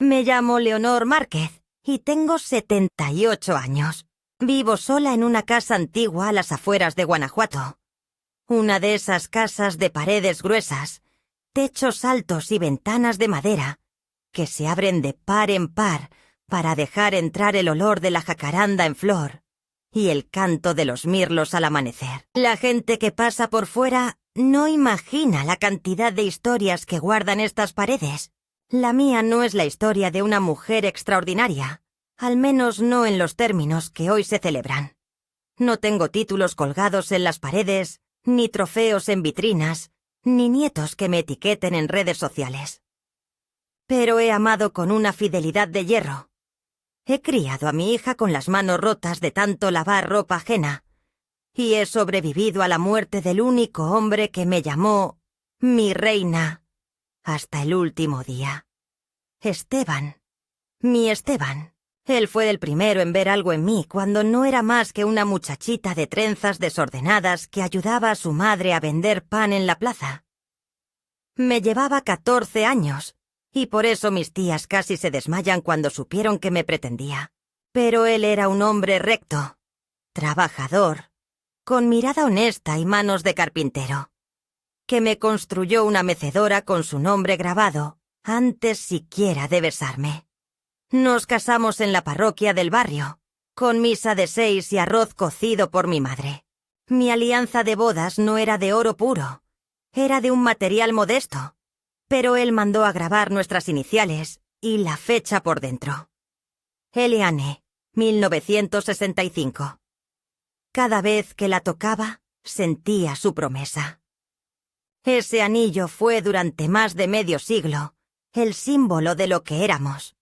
Me llamo Leonor Márquez y tengo 78 años. Vivo sola en una casa antigua a las afueras de Guanajuato. Una de esas casas de paredes gruesas, techos altos y ventanas de madera que se abren de par en par para dejar entrar el olor de la jacaranda en flor y el canto de los mirlos al amanecer. La gente que pasa por fuera no imagina la cantidad de historias que guardan estas paredes. La mía no es la historia de una mujer extraordinaria, al menos no en los términos que hoy se celebran. No tengo títulos colgados en las paredes, ni trofeos en vitrinas, ni nietos que me etiqueten en redes sociales. Pero he amado con una fidelidad de hierro. He criado a mi hija con las manos rotas de tanto lavar ropa ajena, y he sobrevivido a la muerte del único hombre que me llamó mi reina hasta el último día. Esteban. Mi Esteban. Él fue el primero en ver algo en mí cuando no era más que una muchachita de trenzas desordenadas que ayudaba a su madre a vender pan en la plaza. Me llevaba 14 años, y por eso mis tías casi se desmayan cuando supieron que me pretendía. Pero él era un hombre recto, trabajador, con mirada honesta y manos de carpintero, que me construyó una mecedora con su nombre grabado antes siquiera de besarme. Nos casamos en la parroquia del barrio, con misa de 6 y arroz cocido por mi madre. Mi alianza de bodas no era de oro puro, era de un material modesto, pero él mandó a grabar nuestras iniciales y la fecha por dentro. Eliane, 1965. Cada vez que la tocaba, sentía su promesa. Ese anillo fue durante más de medio siglo el símbolo de lo que éramos.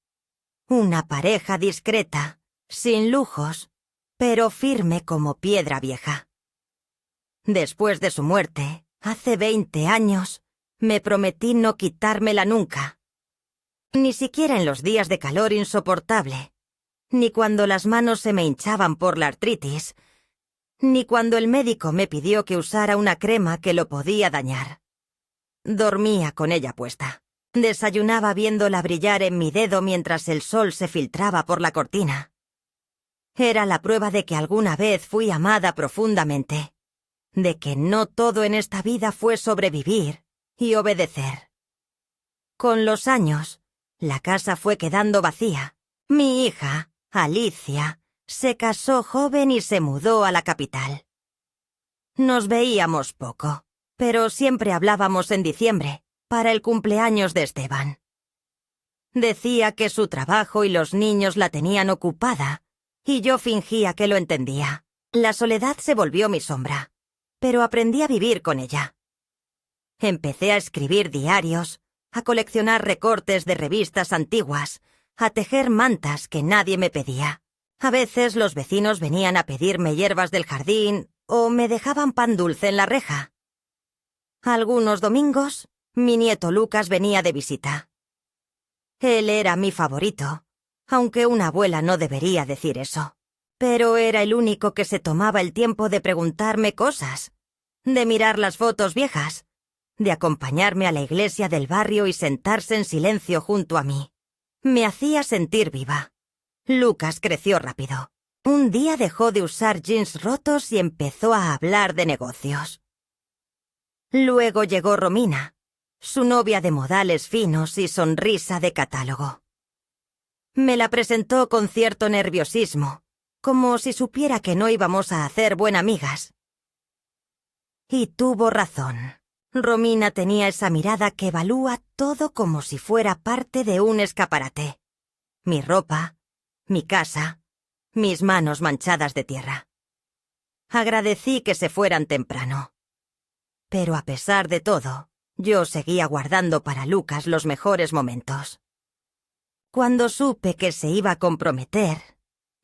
Una pareja discreta, sin lujos, pero firme como piedra vieja. Después de su muerte, hace 20 años, me prometí no quitármela nunca. Ni siquiera en los días de calor insoportable, ni cuando las manos se me hinchaban por la artritis, ni cuando el médico me pidió que usara una crema que lo podía dañar. Dormía con ella puesta. Desayunaba viéndola brillar en mi dedo mientras el sol se filtraba por la cortina. Era la prueba de que alguna vez fui amada profundamente, de que no todo en esta vida fue sobrevivir y obedecer. Con los años, la casa fue quedando vacía. Mi hija, Alicia, se casó joven y se mudó a la capital. Nos veíamos poco, pero siempre hablábamos en diciembre, para el cumpleaños de Esteban. Decía que su trabajo y los niños la tenían ocupada, y yo fingía que lo entendía. La soledad se volvió mi sombra, pero aprendí a vivir con ella. Empecé a escribir diarios, a coleccionar recortes de revistas antiguas, a tejer mantas que nadie me pedía. A veces los vecinos venían a pedirme hierbas del jardín o me dejaban pan dulce en la reja. Algunos domingos, mi nieto Lucas venía de visita. Él era mi favorito, aunque una abuela no debería decir eso. Pero era el único que se tomaba el tiempo de preguntarme cosas, de mirar las fotos viejas, de acompañarme a la iglesia del barrio y sentarse en silencio junto a mí. Me hacía sentir viva. Lucas creció rápido. Un día dejó de usar jeans rotos y empezó a hablar de negocios. Luego llegó Romina, su novia de modales finos y sonrisa de catálogo. Me la presentó con cierto nerviosismo, como si supiera que no íbamos a hacer buenamigas. Y tuvo razón. Romina tenía esa mirada que evalúa todo como si fuera parte de un escaparate. Mi ropa, mi casa, mis manos manchadas de tierra. Agradecí que se fueran temprano. Pero a pesar de todo, yo seguía guardando para Lucas los mejores momentos. Cuando supe que se iba a comprometer,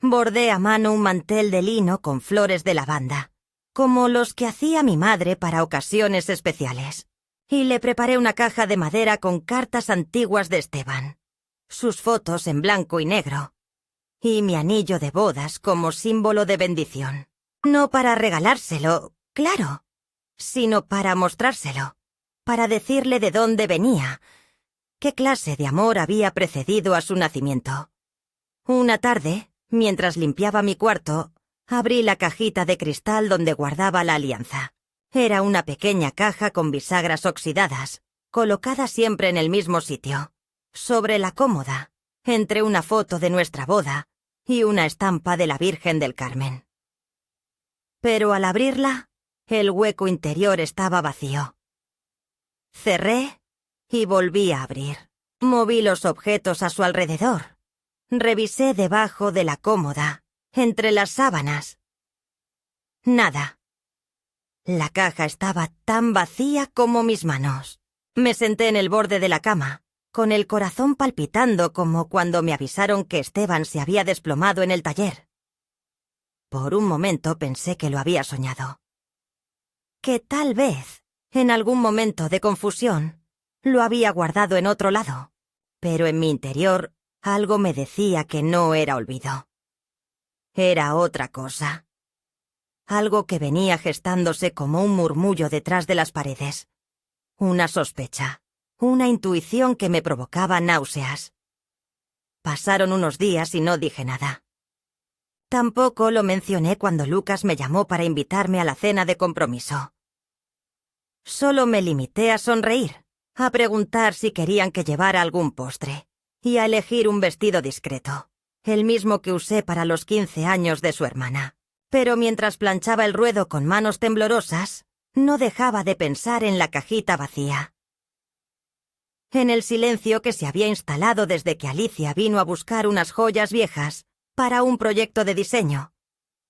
bordé a mano un mantel de lino con flores de lavanda, como los que hacía mi madre para ocasiones especiales, y le preparé una caja de madera con cartas antiguas de Esteban, sus fotos en blanco y negro, y mi anillo de bodas como símbolo de bendición. No para regalárselo, claro, sino para mostrárselo, para decirle de dónde venía, ¿Qué clase de amor había precedido a su nacimiento? Una tarde, mientras limpiaba mi cuarto, abrí la cajita de cristal donde guardaba la alianza. Era una pequeña caja con bisagras oxidadas, colocada siempre en el mismo sitio, sobre la cómoda, entre una foto de nuestra boda y una estampa de la Virgen del Carmen. Pero al abrirla, el hueco interior estaba vacío. Cerré y volví a abrir. Moví los objetos a su alrededor. Revisé debajo de la cómoda, entre las sábanas. Nada. La caja estaba tan vacía como mis manos. Me senté en el borde de la cama, con el corazón palpitando como cuando me avisaron que Esteban se había desplomado en el taller. Por un momento pensé que lo había soñado. Que tal vez, en algún momento de confusión, lo había guardado en otro lado, pero en mi interior algo me decía que no era olvido. Era otra cosa. Algo que venía gestándose como un murmullo detrás de las paredes. Una sospecha, una intuición que me provocaba náuseas. Pasaron unos días y no dije nada. Tampoco lo mencioné cuando Lucas me llamó para invitarme a la cena de compromiso. Solo me limité a sonreír, a preguntar si querían que llevara algún postre, y a elegir un vestido discreto, el mismo que usé para los 15 años de su hermana. Pero mientras planchaba el ruedo con manos temblorosas, no dejaba de pensar en la cajita vacía. En el silencio que se había instalado desde que Alicia vino a buscar unas joyas viejas para un proyecto de diseño,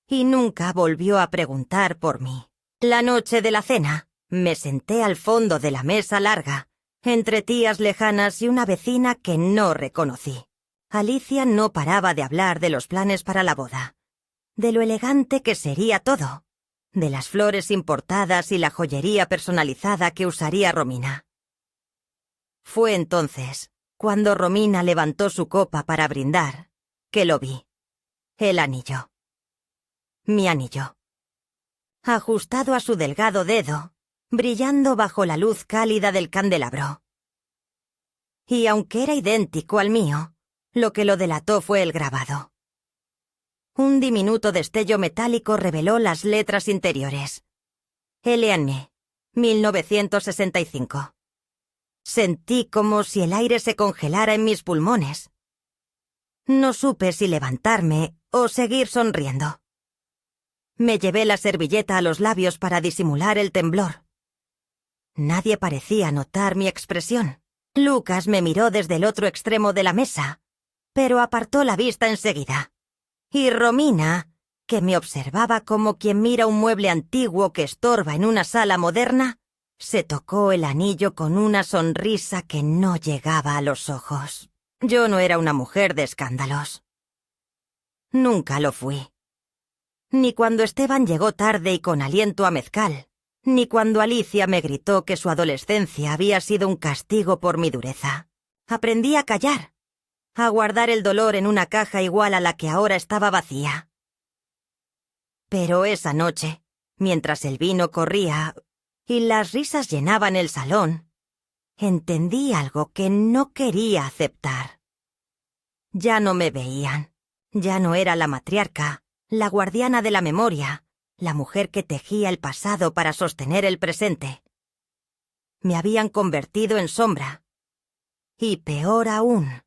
y nunca volvió a preguntar por mí. La noche de la cena, me senté al fondo de la mesa larga, entre tías lejanas y una vecina que no reconocí. Alicia no paraba de hablar de los planes para la boda, de lo elegante que sería todo, de las flores importadas y la joyería personalizada que usaría Romina. Fue entonces, cuando Romina levantó su copa para brindar, que lo vi. El anillo. Mi anillo. Ajustado a su delgado dedo, brillando bajo la luz cálida del candelabro. Y aunque era idéntico al mío, lo que lo delató fue el grabado. Un diminuto destello metálico reveló las letras interiores. L.A.N., 1965. Sentí como si el aire se congelara en mis pulmones. No supe si levantarme o seguir sonriendo. Me llevé la servilleta a los labios para disimular el temblor. Nadie parecía notar mi expresión. Lucas me miró desde el otro extremo de la mesa, pero apartó la vista enseguida. Y Romina, que me observaba como quien mira un mueble antiguo que estorba en una sala moderna, se tocó el anillo con una sonrisa que no llegaba a los ojos. Yo no era una mujer de escándalos. Nunca lo fui. Ni cuando Esteban llegó tarde y con aliento a mezcal, ni cuando Alicia me gritó que su adolescencia había sido un castigo por mi dureza. Aprendí a callar, a guardar el dolor en una caja igual a la que ahora estaba vacía. Pero esa noche, mientras el vino corría y las risas llenaban el salón, entendí algo que no quería aceptar. Ya no me veían, ya no era la matriarca, la guardiana de la memoria, la mujer que tejía el pasado para sostener el presente. Me habían convertido en sombra. Y peor aún,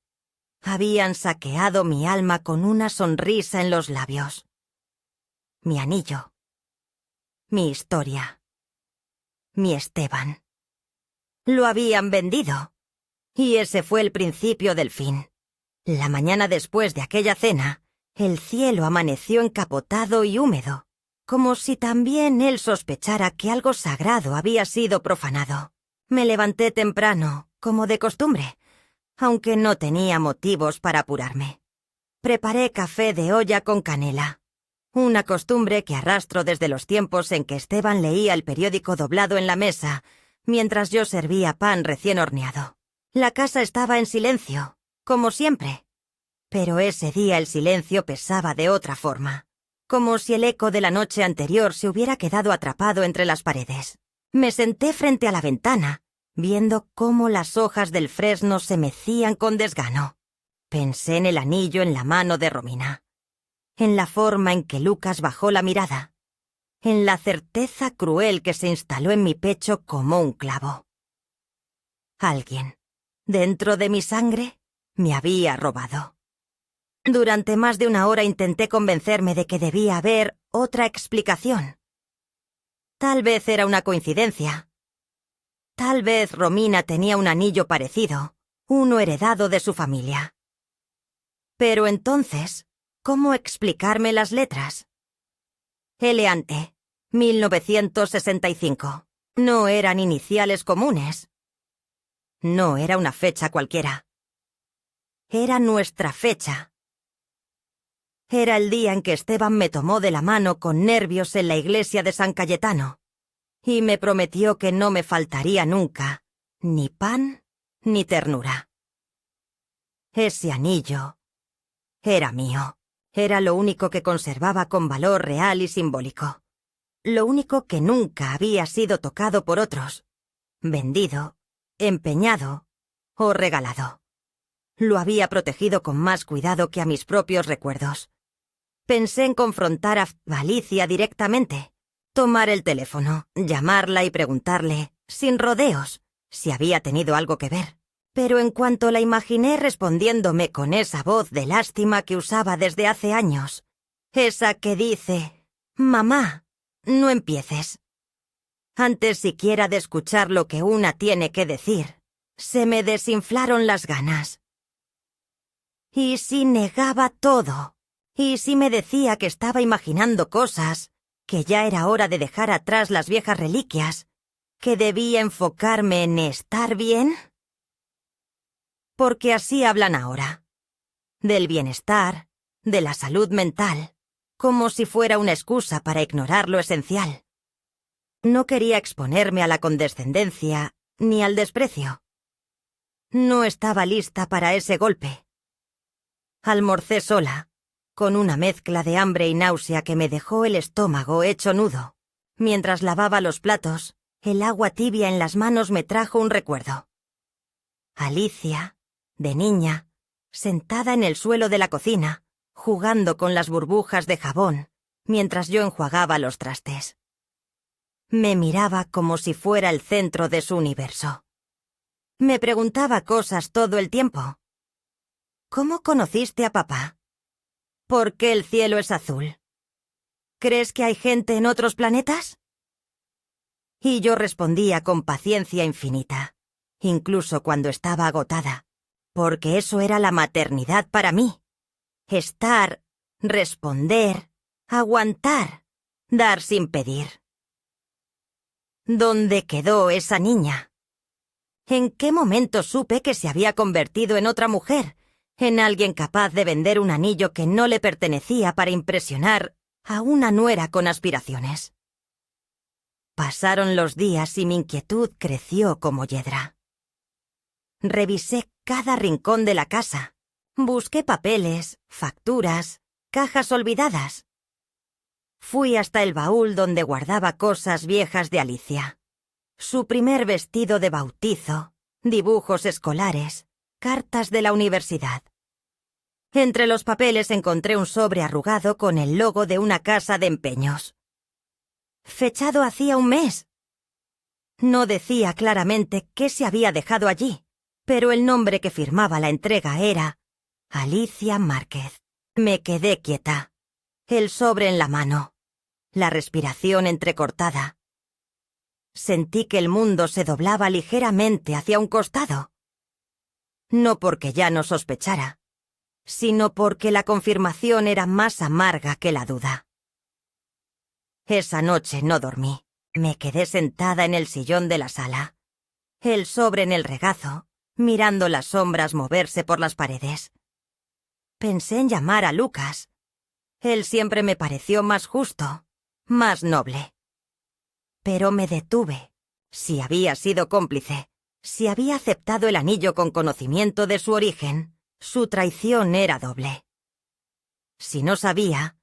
habían saqueado mi alma con una sonrisa en los labios. Mi anillo. Mi historia. Mi Esteban. Lo habían vendido. Y ese fue el principio del fin. La mañana después de aquella cena, el cielo amaneció encapotado y húmedo, como si también él sospechara que algo sagrado había sido profanado. Me levanté temprano, como de costumbre, aunque no tenía motivos para apurarme. Preparé café de olla con canela, una costumbre que arrastro desde los tiempos en que Esteban leía el periódico doblado en la mesa, mientras yo servía pan recién horneado. La casa estaba en silencio, como siempre, pero ese día el silencio pesaba de otra forma, como si el eco de la noche anterior se hubiera quedado atrapado entre las paredes. Me senté frente a la ventana, viendo cómo las hojas del fresno se mecían con desgano. Pensé en el anillo en la mano de Romina, en la forma en que Lucas bajó la mirada, en la certeza cruel que se instaló en mi pecho como un clavo. Alguien, dentro de mi sangre, me había robado. Durante más de una hora intenté convencerme de que debía haber otra explicación. Tal vez era una coincidencia. Tal vez Romina tenía un anillo parecido, uno heredado de su familia. Pero entonces, ¿cómo explicarme las letras? L.A.N.E. 1965. No eran iniciales comunes. No era una fecha cualquiera. Era nuestra fecha. Era el día en que Esteban me tomó de la mano con nervios en la iglesia de San Cayetano y me prometió que no me faltaría nunca ni pan ni ternura. Ese anillo era mío. Era lo único que conservaba con valor real y simbólico. Lo único que nunca había sido tocado por otros, vendido, empeñado o regalado. Lo había protegido con más cuidado que a mis propios recuerdos. Pensé en confrontar a Alicia directamente, tomar el teléfono, llamarla y preguntarle, sin rodeos, si había tenido algo que ver. Pero en cuanto la imaginé respondiéndome con esa voz de lástima que usaba desde hace años, esa que dice, «Mamá, no empieces». Antes siquiera de escuchar lo que una tiene que decir, se me desinflaron las ganas. ¿Y si negaba todo? ¿Y si me decía que estaba imaginando cosas, que ya era hora de dejar atrás las viejas reliquias, que debía enfocarme en estar bien? Porque así hablan ahora. Del bienestar, de la salud mental, como si fuera una excusa para ignorar lo esencial. No quería exponerme a la condescendencia ni al desprecio. No estaba lista para ese golpe. Almorcé sola, con una mezcla de hambre y náusea que me dejó el estómago hecho nudo. Mientras lavaba los platos, el agua tibia en las manos me trajo un recuerdo. Alicia, de niña, sentada en el suelo de la cocina, jugando con las burbujas de jabón, mientras yo enjuagaba los trastes. Me miraba como si fuera el centro de su universo. Me preguntaba cosas todo el tiempo. ¿Cómo conociste a papá? ¿Por qué el cielo es azul? ¿Crees que hay gente en otros planetas? Y yo respondía con paciencia infinita, incluso cuando estaba agotada, porque eso era la maternidad para mí. Estar, responder, aguantar, dar sin pedir. ¿Dónde quedó esa niña? ¿En qué momento supe que se había convertido en otra mujer, en alguien capaz de vender un anillo que no le pertenecía para impresionar a una nuera con aspiraciones? Pasaron los días y mi inquietud creció como hiedra. Revisé cada rincón de la casa. Busqué papeles, facturas, cajas olvidadas. Fui hasta el baúl donde guardaba cosas viejas de Alicia. Su primer vestido de bautizo, dibujos escolares, cartas de la universidad. Entre los papeles encontré un sobre arrugado con el logo de una casa de empeños. Fechado hacía un mes. No decía claramente qué se había dejado allí, pero el nombre que firmaba la entrega era Alicia Márquez. Me quedé quieta, el sobre en la mano, la respiración entrecortada. Sentí que el mundo se doblaba ligeramente hacia un costado. No porque ya no sospechara, sino porque la confirmación era más amarga que la duda. Esa noche no dormí. Me quedé sentada en el sillón de la sala, el sobre en el regazo, mirando las sombras moverse por las paredes. Pensé en llamar a Lucas. Él siempre me pareció más justo, más noble. Pero me detuve. Si había sido cómplice, si había aceptado el anillo con conocimiento de su origen, su traición era doble. Si no sabía,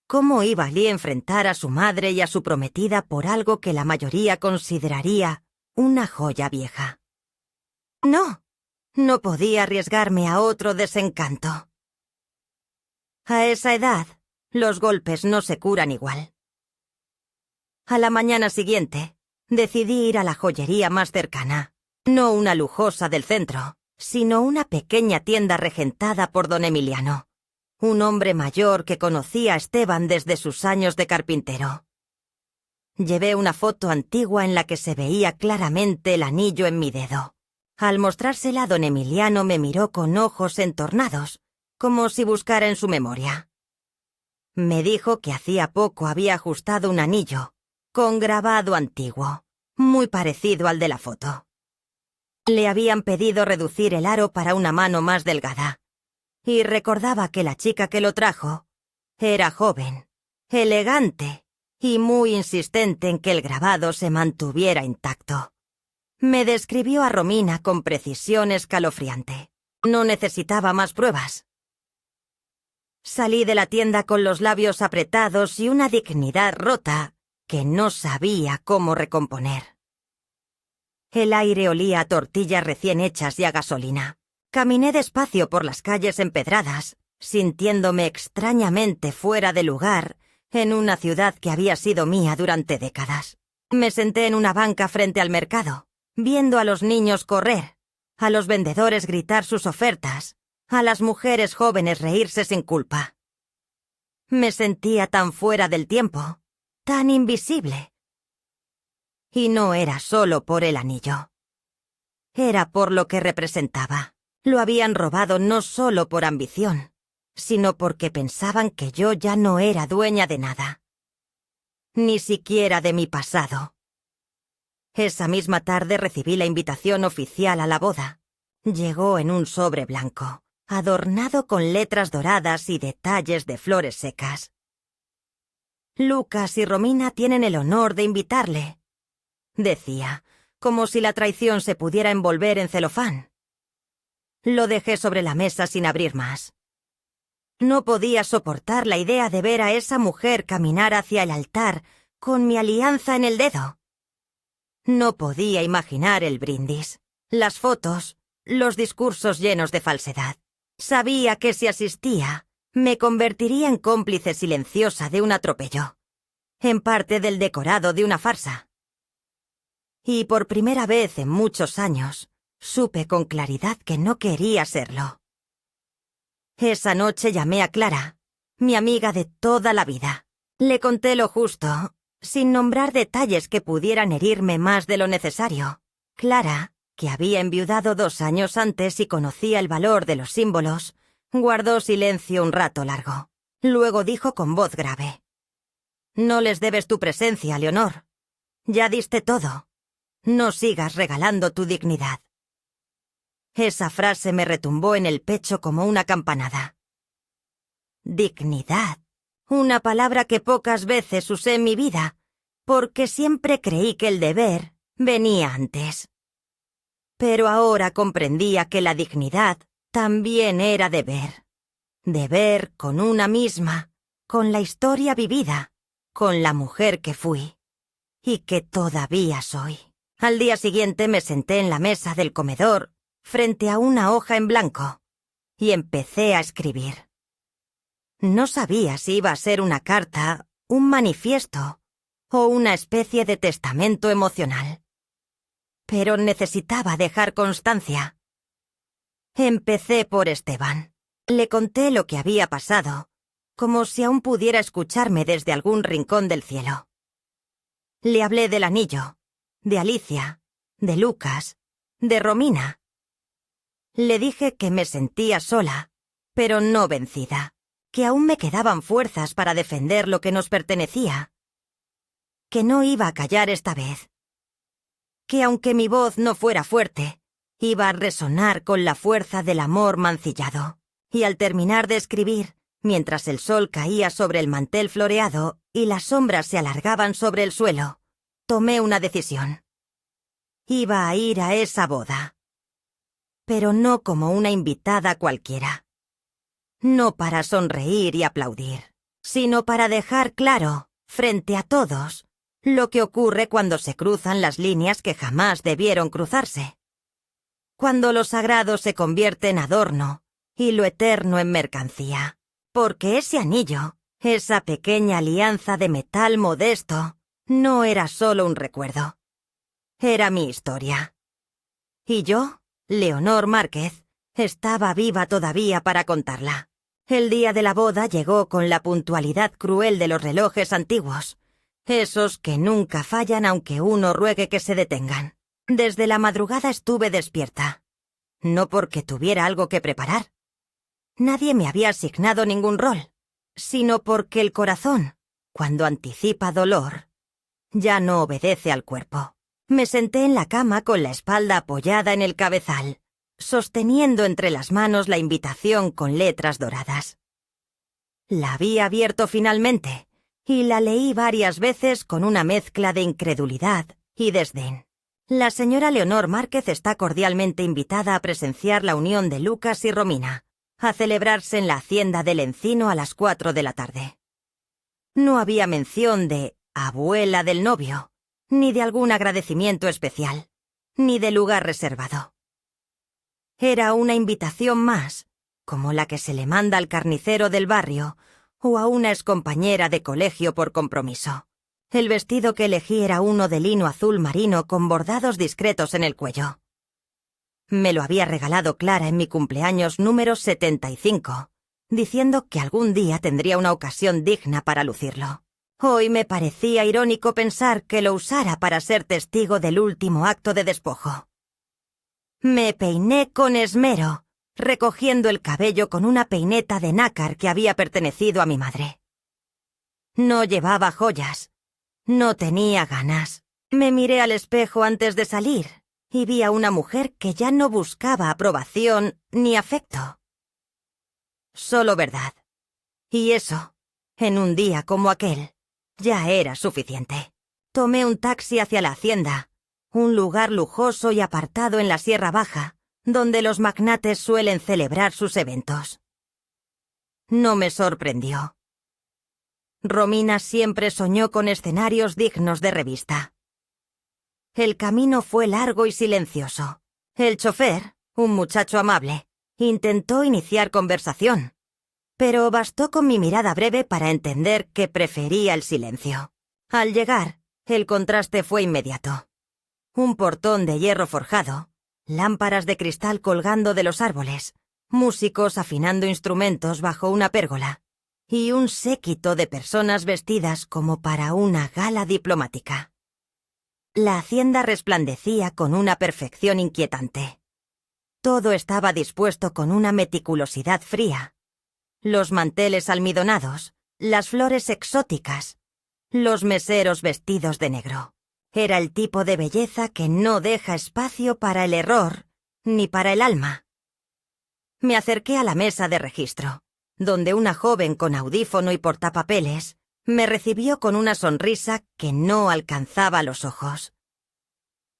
¿cómo iba Ali a enfrentar a su madre y a su prometida por algo que la mayoría consideraría una joya vieja? No podía arriesgarme a otro desencanto. A esa edad, los golpes no se curan igual. A la mañana siguiente, decidí ir a la joyería más cercana, no una lujosa del centro, sino una pequeña tienda regentada por don Emiliano, un hombre mayor que conocía a Esteban desde sus años de carpintero. Llevé una foto antigua en la que se veía claramente el anillo en mi dedo. Al mostrársela, don Emiliano me miró con ojos entornados, como si buscara en su memoria. Me dijo que hacía poco había ajustado un anillo, con grabado antiguo, muy parecido al de la foto. Le habían pedido reducir el aro para una mano más delgada, y recordaba que la chica que lo trajo era joven, elegante y muy insistente en que el grabado se mantuviera intacto. Me describió a Romina con precisión escalofriante. No necesitaba más pruebas. Salí de la tienda con los labios apretados y una dignidad rota que no sabía cómo recomponer. El aire olía a tortillas recién hechas y a gasolina. Caminé despacio por las calles empedradas, sintiéndome extrañamente fuera de lugar en una ciudad que había sido mía durante décadas. Me senté en una banca frente al mercado, viendo a los niños correr, a los vendedores gritar sus ofertas, a las mujeres jóvenes reírse sin culpa. Me sentía tan fuera del tiempo, tan invisible. Y no era solo por el anillo. Era por lo que representaba. Lo habían robado no solo por ambición, sino porque pensaban que yo ya no era dueña de nada. Ni siquiera de mi pasado. Esa misma tarde recibí la invitación oficial a la boda. Llegó en un sobre blanco, adornado con letras doradas y detalles de flores secas. Lucas y Romina tienen el honor de invitarle, decía, como si la traición se pudiera envolver en celofán. Lo dejé sobre la mesa sin abrir más. No podía soportar la idea de ver a esa mujer caminar hacia el altar con mi alianza en el dedo. No podía imaginar el brindis, las fotos, los discursos llenos de falsedad. Sabía que si asistía, me convertiría en cómplice silenciosa de un atropello, en parte del decorado de una farsa. Y por primera vez en muchos años, supe con claridad que no quería serlo. Esa noche llamé a Clara, mi amiga de toda la vida. Le conté lo justo, sin nombrar detalles que pudieran herirme más de lo necesario. Clara, que había enviudado 2 años antes y conocía el valor de los símbolos, guardó silencio un rato largo. Luego dijo con voz grave: «No les debes tu presencia, Leonor. Ya diste todo. No sigas regalando tu dignidad». Esa frase me retumbó en el pecho como una campanada. Dignidad. Una palabra que pocas veces usé en mi vida, porque siempre creí que el deber venía antes. Pero ahora comprendía que la dignidad también era deber. Deber con una misma, con la historia vivida, con la mujer que fui y que todavía soy. Al día siguiente me senté en la mesa del comedor, frente a una hoja en blanco, y empecé a escribir. No sabía si iba a ser una carta, un manifiesto o una especie de testamento emocional. Pero necesitaba dejar constancia. Empecé por Esteban. Le conté lo que había pasado, como si aún pudiera escucharme desde algún rincón del cielo. Le hablé del anillo, de Alicia, de Lucas, de Romina. Le dije que me sentía sola, pero no vencida, que aún me quedaban fuerzas para defender lo que nos pertenecía, que no iba a callar esta vez, que aunque mi voz no fuera fuerte, iba a resonar con la fuerza del amor mancillado. Y al terminar de escribir, mientras el sol caía sobre el mantel floreado y las sombras se alargaban sobre el suelo, tomé una decisión. Iba a ir a esa boda. Pero no como una invitada cualquiera. No para sonreír y aplaudir, sino para dejar claro, frente a todos, lo que ocurre cuando se cruzan las líneas que jamás debieron cruzarse. cuando lo sagrado se convierte en adorno y lo eterno en mercancía. Porque ese anillo, esa pequeña alianza de metal modesto, no era solo un recuerdo. Era mi historia. Y yo, Leonor Márquez, estaba viva todavía para contarla. El día de la boda llegó con la puntualidad cruel de los relojes antiguos, esos que nunca fallan aunque uno ruegue que se detengan. Desde la madrugada estuve despierta, no porque tuviera algo que preparar. Nadie me había asignado ningún rol, sino porque el corazón, cuando anticipa dolor, ya no obedece al cuerpo. Me senté en la cama con la espalda apoyada en el cabezal, sosteniendo entre las manos la invitación con letras doradas. La había abierto finalmente, y la leí varias veces con una mezcla de incredulidad y desdén. La señora Leonor Márquez está cordialmente invitada a presenciar la unión de Lucas y Romina, a celebrarse en la hacienda del Encino a las 4 de la tarde. No había mención de abuela del novio, ni de algún agradecimiento especial, ni de lugar reservado. Era una invitación más, como la que se le manda al carnicero del barrio o a una excompañera de colegio por compromiso. El vestido que elegí era uno de lino azul marino con bordados discretos en el cuello. Me lo había regalado Clara en mi cumpleaños número 75, diciendo que algún día tendría una ocasión digna para lucirlo. Hoy me parecía irónico pensar que lo usara para ser testigo del último acto de despojo. Me peiné con esmero, recogiendo el cabello con una peineta de nácar que había pertenecido a mi madre. No llevaba joyas. No tenía ganas. Me miré al espejo antes de salir y vi a una mujer que ya no buscaba aprobación ni afecto. Solo verdad. Y eso, en un día como aquel, ya era suficiente. Tomé un taxi hacia la hacienda, un lugar lujoso y apartado en la Sierra Baja, donde los magnates suelen celebrar sus eventos. No me sorprendió. Romina siempre soñó con escenarios dignos de revista. El camino fue largo y silencioso. El chofer, un muchacho amable, intentó iniciar conversación, pero bastó con mi mirada breve para entender que prefería el silencio. Al llegar, el contraste fue inmediato. Un portón de hierro forjado, lámparas de cristal colgando de los árboles, músicos afinando instrumentos bajo una pérgola, y un séquito de personas vestidas como para una gala diplomática. La hacienda resplandecía con una perfección inquietante. Todo estaba dispuesto con una meticulosidad fría. Los manteles almidonados, las flores exóticas, los meseros vestidos de negro. Era el tipo de belleza que no deja espacio para el error ni para el alma. Me acerqué a la mesa de registro, donde una joven con audífono y portapapeles me recibió con una sonrisa que no alcanzaba los ojos.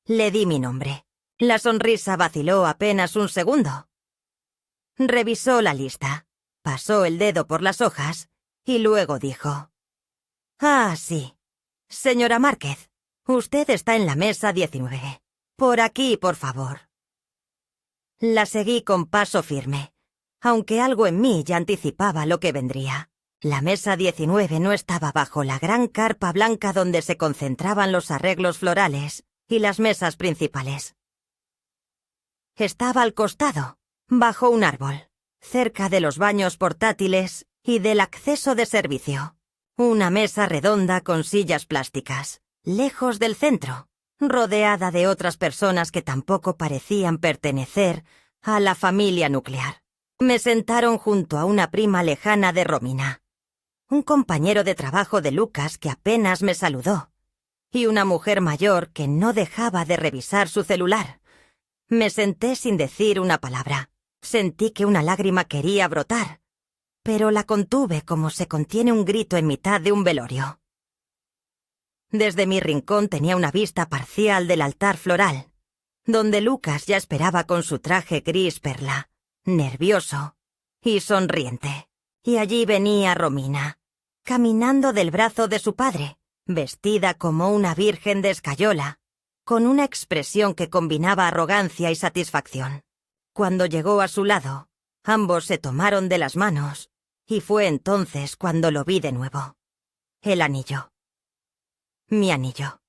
Le di mi nombre. La sonrisa vaciló apenas un segundo. Revisó la lista, pasó el dedo por las hojas y luego dijo: «Ah, sí. Señora Márquez, usted está en la mesa 19. Por aquí, por favor». La seguí con paso firme, aunque algo en mí ya anticipaba lo que vendría. La mesa 19 no estaba bajo la gran carpa blanca donde se concentraban los arreglos florales y las mesas principales. Estaba al costado, bajo un árbol, cerca de los baños portátiles y del acceso de servicio. Una mesa redonda con sillas plásticas, lejos del centro, rodeada de otras personas que tampoco parecían pertenecer a la familia nuclear. Me sentaron junto a una prima lejana de Romina, un compañero de trabajo de Lucas que apenas me saludó, y una mujer mayor que no dejaba de revisar su celular. Me senté sin decir una palabra. Sentí que una lágrima quería brotar, pero la contuve como se contiene un grito en mitad de un velorio. Desde mi rincón tenía una vista parcial del altar floral, donde Lucas ya esperaba con su traje gris perla, nervioso y sonriente. Y allí venía Romina, caminando del brazo de su padre, vestida como una virgen de escayola, con una expresión que combinaba arrogancia y satisfacción. Cuando llegó a su lado, ambos se tomaron de las manos, y fue entonces cuando lo vi de nuevo. El anillo. Mi anillo.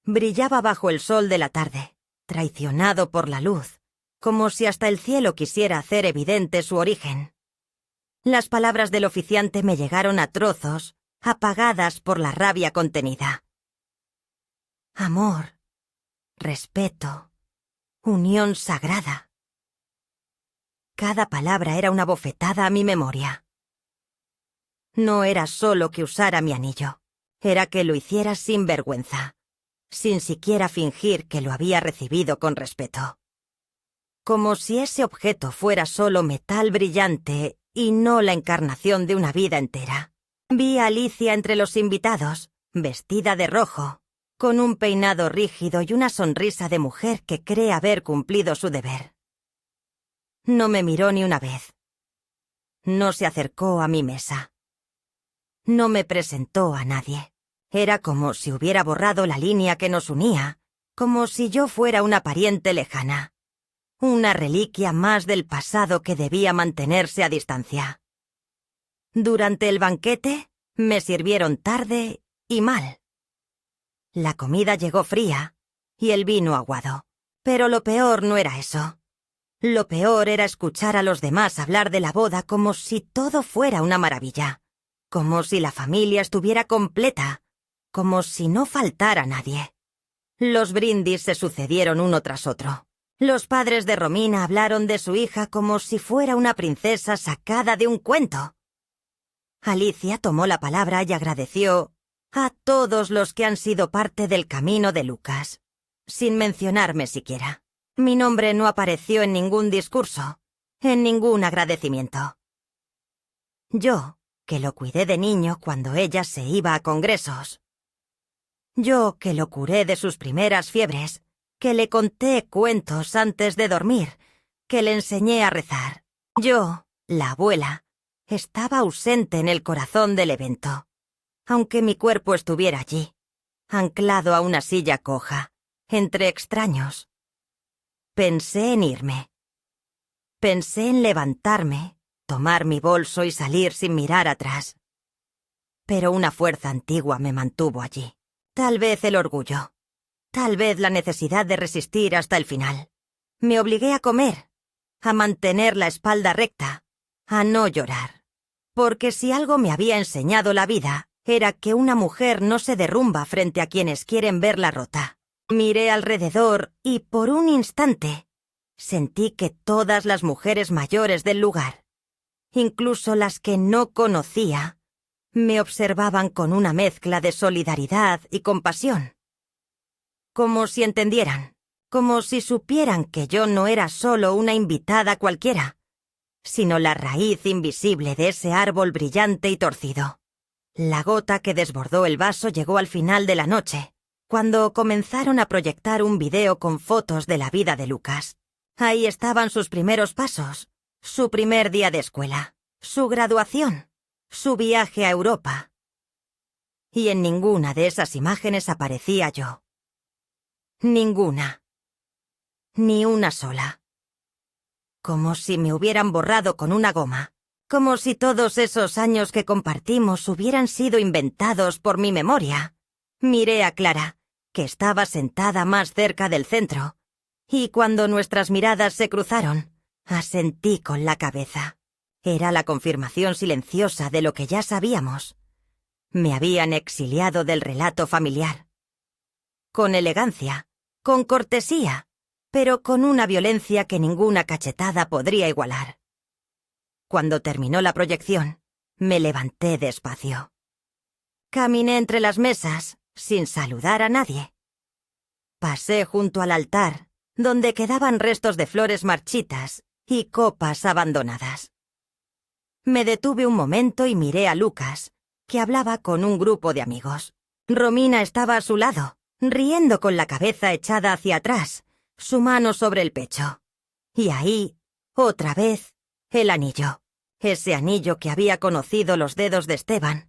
Brillaba bajo el sol de la tarde, traicionado por la luz, como si hasta el cielo quisiera hacer evidente su origen. Las palabras del oficiante me llegaron a trozos, apagadas por la rabia contenida. Amor, respeto, unión sagrada. Cada palabra era una bofetada a mi memoria. No era solo que usara mi anillo, era que lo hiciera sin vergüenza, sin siquiera fingir que lo había recibido con respeto. Como si ese objeto fuera solo metal brillante y no la encarnación de una vida entera. Vi a Alicia entre los invitados, vestida de rojo, con un peinado rígido y una sonrisa de mujer que cree haber cumplido su deber. No me miró ni una vez. No se acercó a mi mesa. No me presentó a nadie. Era como si hubiera borrado la línea que nos unía, como si yo fuera una pariente lejana, una reliquia más del pasado que debía mantenerse a distancia. Durante el banquete me sirvieron tarde y mal. La comida llegó fría y el vino aguado. Pero lo peor no era eso. Lo peor era escuchar a los demás hablar de la boda como si todo fuera una maravilla, como si la familia estuviera completa, como si no faltara nadie. Los brindis se sucedieron uno tras otro. Los padres de Romina hablaron de su hija como si fuera una princesa sacada de un cuento. Alicia tomó la palabra y agradeció a todos los que han sido parte del camino de Lucas, sin mencionarme siquiera. Mi nombre no apareció en ningún discurso, en ningún agradecimiento. Yo, que lo cuidé de niño cuando ella se iba a congresos. Yo, que lo curé de sus primeras fiebres, que le conté cuentos antes de dormir, que le enseñé a rezar. Yo, la abuela, estaba ausente en el corazón del evento, aunque mi cuerpo estuviera allí, anclado a una silla coja, entre extraños. Pensé en irme. Pensé en levantarme, tomar mi bolso y salir sin mirar atrás. Pero una fuerza antigua me mantuvo allí. Tal vez el orgullo. Tal vez la necesidad de resistir hasta el final. Me obligué a comer, a mantener la espalda recta, a no llorar. Porque si algo me había enseñado la vida, era que una mujer no se derrumba frente a quienes quieren verla rota. Miré alrededor y, por un instante, sentí que todas las mujeres mayores del lugar, incluso las que no conocía, me observaban con una mezcla de solidaridad y compasión. Como si entendieran, como si supieran que yo no era solo una invitada cualquiera, sino la raíz invisible de ese árbol brillante y torcido. La gota que desbordó el vaso llegó al final de la noche, cuando comenzaron a proyectar un video con fotos de la vida de Lucas. Ahí estaban sus primeros pasos, su primer día de escuela, su graduación, su viaje a Europa. Y en ninguna de esas imágenes aparecía yo. Ninguna. Ni una sola. Como si me hubieran borrado con una goma, como si todos esos años que compartimos hubieran sido inventados por mi memoria. Miré a Clara, que estaba sentada más cerca del centro, y cuando nuestras miradas se cruzaron, asentí con la cabeza. Era la confirmación silenciosa de lo que ya sabíamos. Me habían exiliado del relato familiar. Con elegancia, con cortesía, pero con una violencia que ninguna cachetada podría igualar. Cuando terminó la proyección, me levanté despacio. Caminé entre las mesas, sin saludar a nadie. Pasé junto al altar, donde quedaban restos de flores marchitas y copas abandonadas. Me detuve un momento y miré a Lucas, que hablaba con un grupo de amigos. Romina estaba a su lado, riendo con la cabeza echada hacia atrás, su mano sobre el pecho. Y ahí, otra vez, el anillo. Ese anillo que había conocido los dedos de Esteban,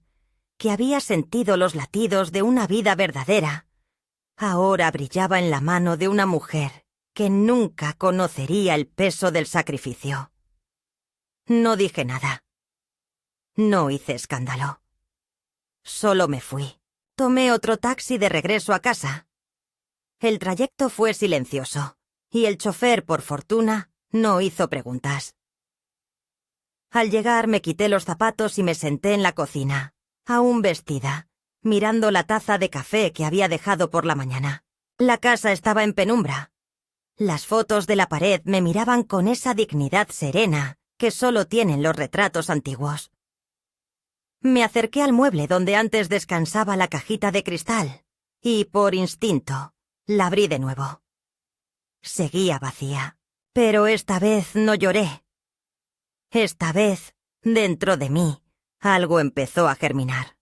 que había sentido los latidos de una vida verdadera, ahora brillaba en la mano de una mujer que nunca conocería el peso del sacrificio. No dije nada. No hice escándalo. Solo me fui. Tomé otro taxi de regreso a casa. El trayecto fue silencioso, y el chofer, por fortuna, no hizo preguntas. Al llegar me quité los zapatos y me senté en la cocina, aún vestida, mirando la taza de café que había dejado por la mañana. La casa estaba en penumbra. Las fotos de la pared me miraban con esa dignidad serena que solo tienen los retratos antiguos. Me acerqué al mueble donde antes descansaba la cajita de cristal y, por instinto, la abrí de nuevo. Seguía vacía, pero esta vez no lloré. Esta vez, dentro de mí, algo empezó a germinar.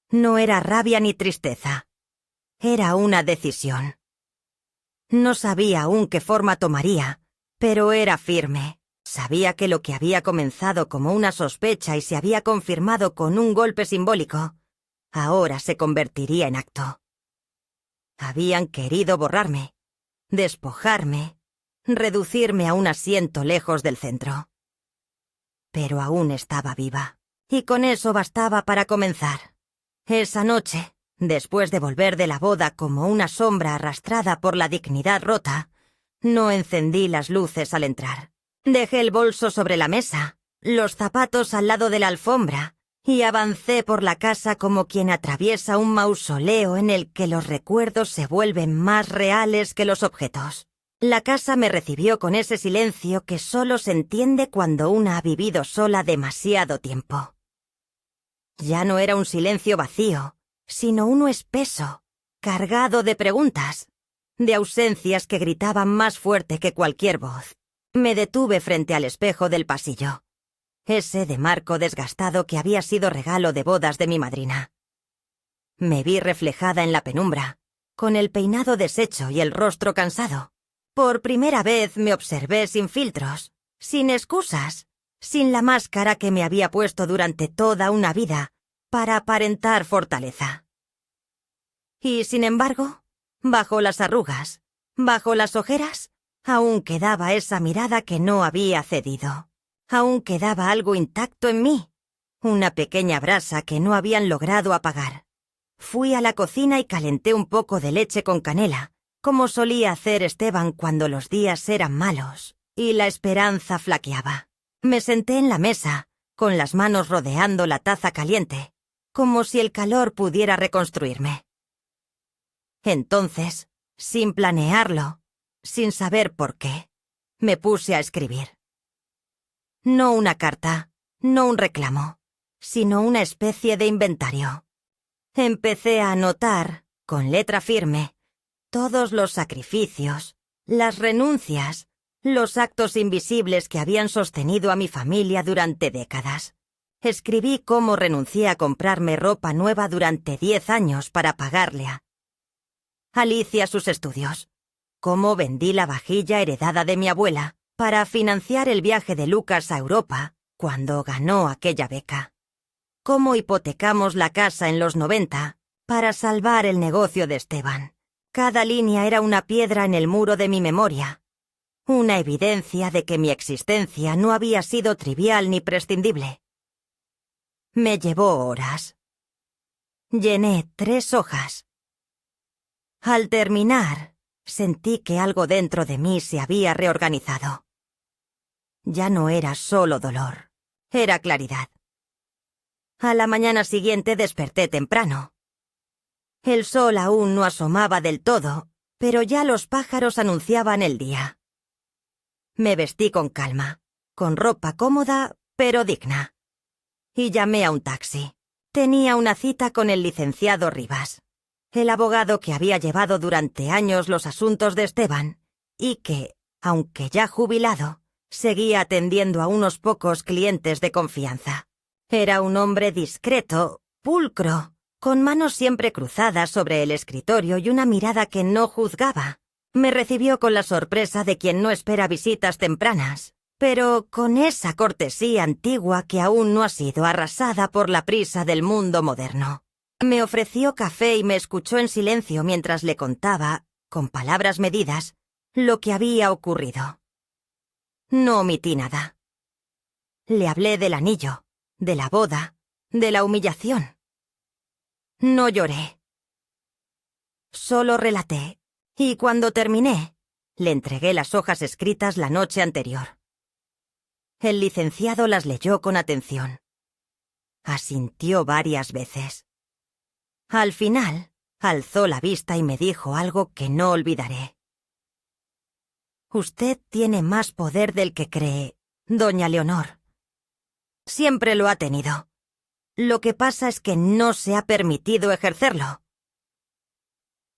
No era rabia ni tristeza. Era una decisión. No sabía aún qué forma tomaría, pero era firme. Sabía que lo que había comenzado como una sospecha y se había confirmado con un golpe simbólico, ahora se convertiría en acto. Habían querido borrarme, despojarme, reducirme a un asiento lejos del centro. Pero aún estaba viva, y con eso bastaba para comenzar. Esa noche, después de volver de la boda como una sombra arrastrada por la dignidad rota, no encendí las luces al entrar. Dejé el bolso sobre la mesa, los zapatos al lado de la alfombra, y avancé por la casa como quien atraviesa un mausoleo en el que los recuerdos se vuelven más reales que los objetos. La casa me recibió con ese silencio que solo se entiende cuando una ha vivido sola demasiado tiempo. Ya no era un silencio vacío, sino uno espeso, cargado de preguntas, de ausencias que gritaban más fuerte que cualquier voz. Me detuve frente al espejo del pasillo, ese de marco desgastado que había sido regalo de bodas de mi madrina. Me vi reflejada en la penumbra, con el peinado deshecho y el rostro cansado. Por primera vez me observé sin filtros, sin excusas, sin la máscara que me había puesto durante toda una vida para aparentar fortaleza. Y sin embargo, bajo las arrugas, bajo las ojeras, aún quedaba esa mirada que no había cedido. Aún quedaba algo intacto en mí, una pequeña brasa que no habían logrado apagar. Fui a la cocina y calenté un poco de leche con canela, como solía hacer Esteban cuando los días eran malos y la esperanza flaqueaba. Me senté en la mesa, con las manos rodeando la taza caliente, como si el calor pudiera reconstruirme. Entonces, sin planearlo, sin saber por qué, me puse a escribir. No una carta, no un reclamo, sino una especie de inventario. Empecé a anotar, con letra firme, todos los sacrificios, las renuncias, los actos invisibles que habían sostenido a mi familia durante décadas. Escribí cómo renuncié a comprarme ropa nueva durante 10 años para pagarle a Alicia sus estudios. Cómo vendí la vajilla heredada de mi abuela para financiar el viaje de Lucas a Europa cuando ganó aquella beca. Cómo hipotecamos la casa en los 90 para salvar el negocio de Esteban. Cada línea era una piedra en el muro de mi memoria, una evidencia de que mi existencia no había sido trivial ni prescindible. Me llevó horas. Llené 3 hojas. Al terminar, sentí que algo dentro de mí se había reorganizado. Ya no era solo dolor, era claridad. A la mañana siguiente desperté temprano. El sol aún no asomaba del todo, pero ya los pájaros anunciaban el día. Me vestí con calma, con ropa cómoda, pero digna. Y llamé a un taxi. Tenía una cita con el licenciado Rivas, el abogado que había llevado durante años los asuntos de Esteban y que, aunque ya jubilado, seguía atendiendo a unos pocos clientes de confianza. Era un hombre discreto, pulcro, con manos siempre cruzadas sobre el escritorio y una mirada que no juzgaba. Me recibió con la sorpresa de quien no espera visitas tempranas, pero con esa cortesía antigua que aún no ha sido arrasada por la prisa del mundo moderno. Me ofreció café y me escuchó en silencio mientras le contaba, con palabras medidas, lo que había ocurrido. No omití nada. Le hablé del anillo, de la boda, de la humillación. No lloré. Solo relaté, y cuando terminé, le entregué las hojas escritas la noche anterior. El licenciado las leyó con atención. Asintió varias veces. Al final, alzó la vista y me dijo algo que no olvidaré. Usted tiene más poder del que cree, doña Leonor. Siempre lo ha tenido. Lo que pasa es que no se ha permitido ejercerlo.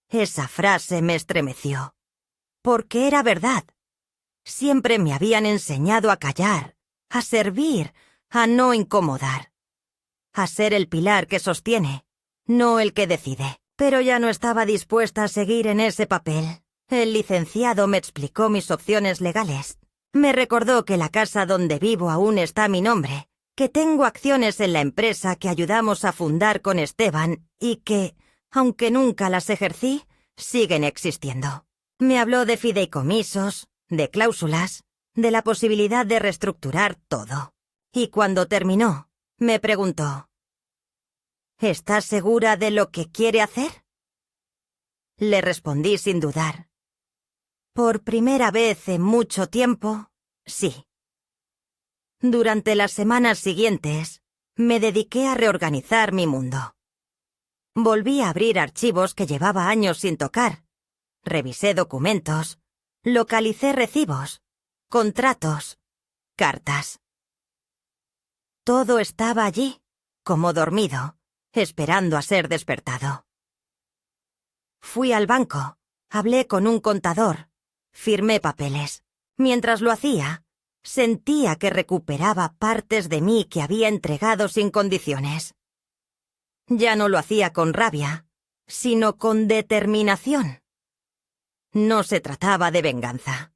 Esa frase me estremeció, porque era verdad. Siempre me habían enseñado a callar, a servir, a no incomodar, a ser el pilar que sostiene, no el que decide. Pero ya no estaba dispuesta a seguir en ese papel. El licenciado me explicó mis opciones legales. Me recordó que la casa donde vivo aún está a mi nombre, que tengo acciones en la empresa que ayudamos a fundar con Esteban y que, aunque nunca las ejercí, siguen existiendo. Me habló de fideicomisos, de cláusulas, de la posibilidad de reestructurar todo. Y cuando terminó, me preguntó: ¿Estás segura de lo que quiere hacer? Le respondí sin dudar. Por primera vez en mucho tiempo, sí. Durante las semanas siguientes, me dediqué a reorganizar mi mundo. Volví a abrir archivos que llevaba años sin tocar. Revisé documentos, localicé recibos, contratos, cartas. Todo estaba allí, como dormido, esperando a ser despertado. Fui al banco, hablé con un contador, firmé papeles. Mientras lo hacía, sentía que recuperaba partes de mí que había entregado sin condiciones. Ya no lo hacía con rabia, sino con determinación. No se trataba de venganza.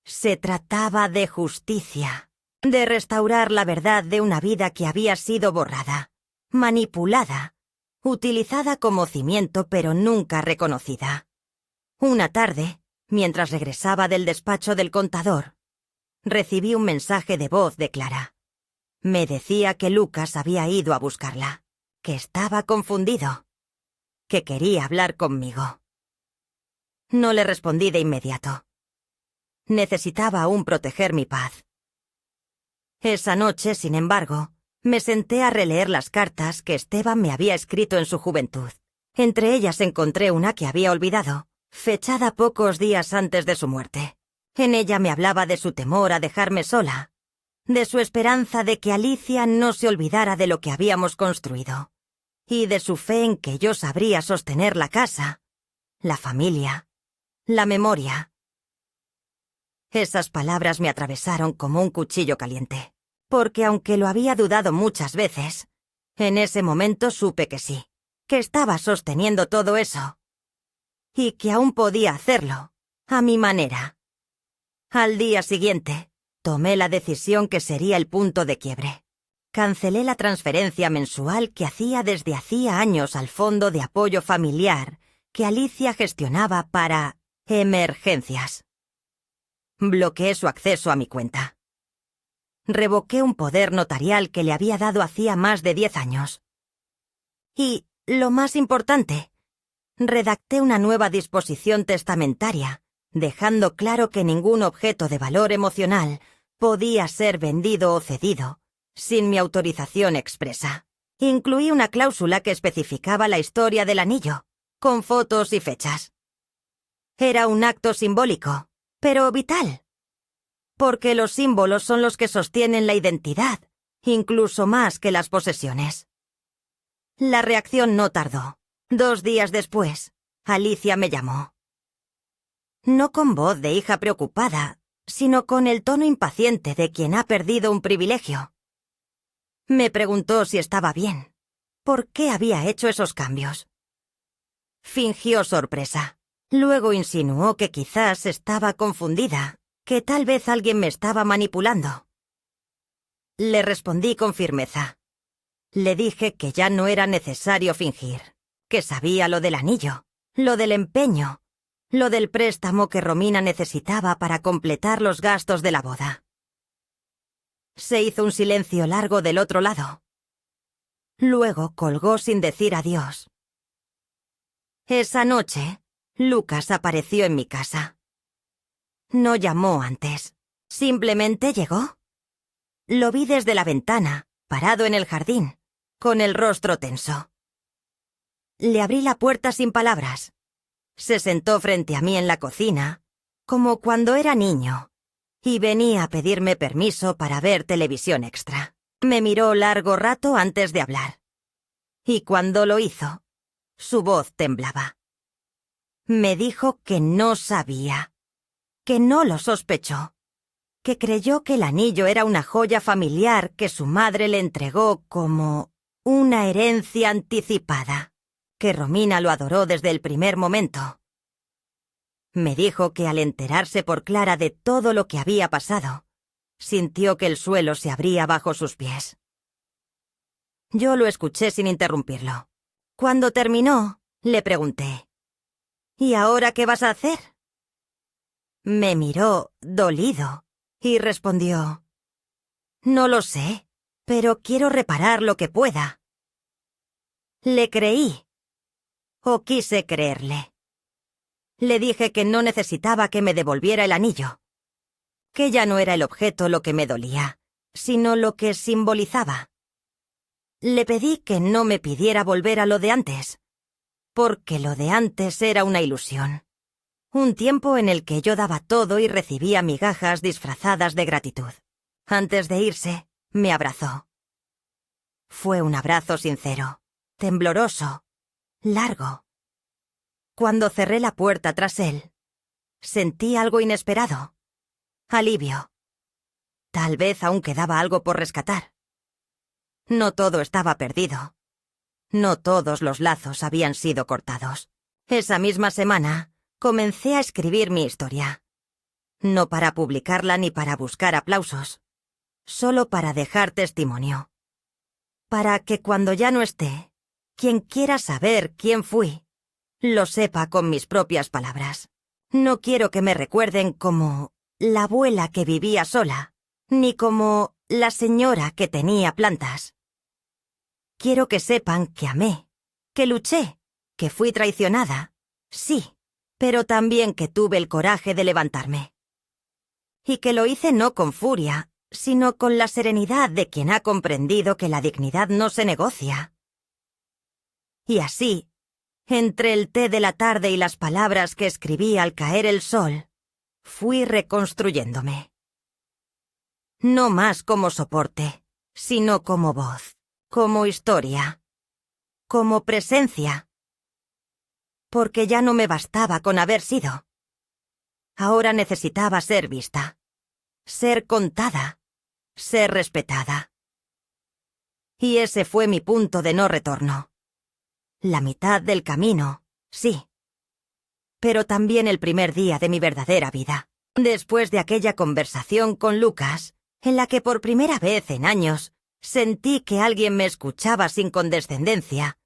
Se trataba de justicia, de restaurar la verdad de una vida que había sido borrada, manipulada, utilizada como cimiento pero nunca reconocida. Una tarde, mientras regresaba del despacho del contador, recibí un mensaje de voz de Clara. Me decía que Lucas había ido a buscarla, que estaba confundido, que quería hablar conmigo. No le respondí de inmediato. Necesitaba aún proteger mi paz. Esa noche, sin embargo, me senté a releer las cartas que Esteban me había escrito en su juventud. Entre ellas encontré una que había olvidado, fechada pocos días antes de su muerte. En ella me hablaba de su temor a dejarme sola, de su esperanza de que Alicia no se olvidara de lo que habíamos construido, y de su fe en que yo sabría sostener la casa, la familia, la memoria. Esas palabras me atravesaron como un cuchillo caliente, porque aunque lo había dudado muchas veces, en ese momento supe que sí, que estaba sosteniendo todo eso, y que aún podía hacerlo, a mi manera. Al día siguiente, tomé la decisión que sería el punto de quiebre. Cancelé la transferencia mensual que hacía desde hacía años al fondo de apoyo familiar que Alicia gestionaba para emergencias. Bloqueé su acceso a mi cuenta. Revoqué un poder notarial que le había dado hacía más de 10 años. Y, lo más importante, redacté una nueva disposición testamentaria, dejando claro que ningún objeto de valor emocional podía ser vendido o cedido sin mi autorización expresa. Incluí una cláusula que especificaba la historia del anillo, con fotos y fechas. Era un acto simbólico, pero vital, porque los símbolos son los que sostienen la identidad, incluso más que las posesiones. La reacción no tardó. 2 días después, Alicia me llamó. No con voz de hija preocupada, sino con el tono impaciente de quien ha perdido un privilegio. Me preguntó si estaba bien, por qué había hecho esos cambios. Fingió sorpresa. Luego insinuó que quizás estaba confundida, que tal vez alguien me estaba manipulando. Le respondí con firmeza. Le dije que ya no era necesario fingir, que sabía lo del anillo, lo del empeño, lo del préstamo que Romina necesitaba para completar los gastos de la boda. Se hizo un silencio largo del otro lado. Luego colgó sin decir adiós. Esa noche, Lucas apareció en mi casa. No llamó antes, simplemente llegó. Lo vi desde la ventana, parado en el jardín, con el rostro tenso. Le abrí la puerta sin palabras. Se sentó frente a mí en la cocina, como cuando era niño, y venía a pedirme permiso para ver televisión extra. Me miró largo rato antes de hablar. Y cuando lo hizo, su voz temblaba. Me dijo que no sabía, que no lo sospechó, que creyó que el anillo era una joya familiar que su madre le entregó como una herencia anticipada, que Romina lo adoró desde el primer momento. Me dijo que al enterarse por Clara de todo lo que había pasado, sintió que el suelo se abría bajo sus pies. Yo lo escuché sin interrumpirlo. Cuando terminó, le pregunté: ¿Y ahora qué vas a hacer? Me miró, dolido, y respondió: No lo sé, pero quiero reparar lo que pueda. Le creí. O quise creerle. Le dije que no necesitaba que me devolviera el anillo, que ya no era el objeto lo que me dolía, sino lo que simbolizaba. Le pedí que no me pidiera volver a lo de antes, porque lo de antes era una ilusión, un tiempo en el que yo daba todo y recibía migajas disfrazadas de gratitud. Antes de irse, me abrazó. Fue un abrazo sincero, tembloroso, largo. Cuando cerré la puerta tras él, sentí algo inesperado. Alivio. Tal vez aún quedaba algo por rescatar. No todo estaba perdido. No todos los lazos habían sido cortados. Esa misma semana, comencé a escribir mi historia. No para publicarla ni para buscar aplausos, solo para dejar testimonio. Para que cuando ya no esté, quien quiera saber quién fui, lo sepa con mis propias palabras. No quiero que me recuerden como la abuela que vivía sola, ni como la señora que tenía plantas. Quiero que sepan que amé, que luché, que fui traicionada, sí, pero también que tuve el coraje de levantarme. Y que lo hice no con furia, sino con la serenidad de quien ha comprendido que la dignidad no se negocia. Y así, entre el té de la tarde y las palabras que escribí al caer el sol, fui reconstruyéndome. No más como soporte, sino como voz, como historia, como presencia. Porque ya no me bastaba con haber sido. Ahora necesitaba ser vista, ser contada, ser respetada. Y ese fue mi punto de no retorno. La mitad del camino, sí. Pero también el primer día de mi verdadera vida. Después de aquella conversación con Lucas, en la que por primera vez en años sentí que alguien me escuchaba sin condescendencia,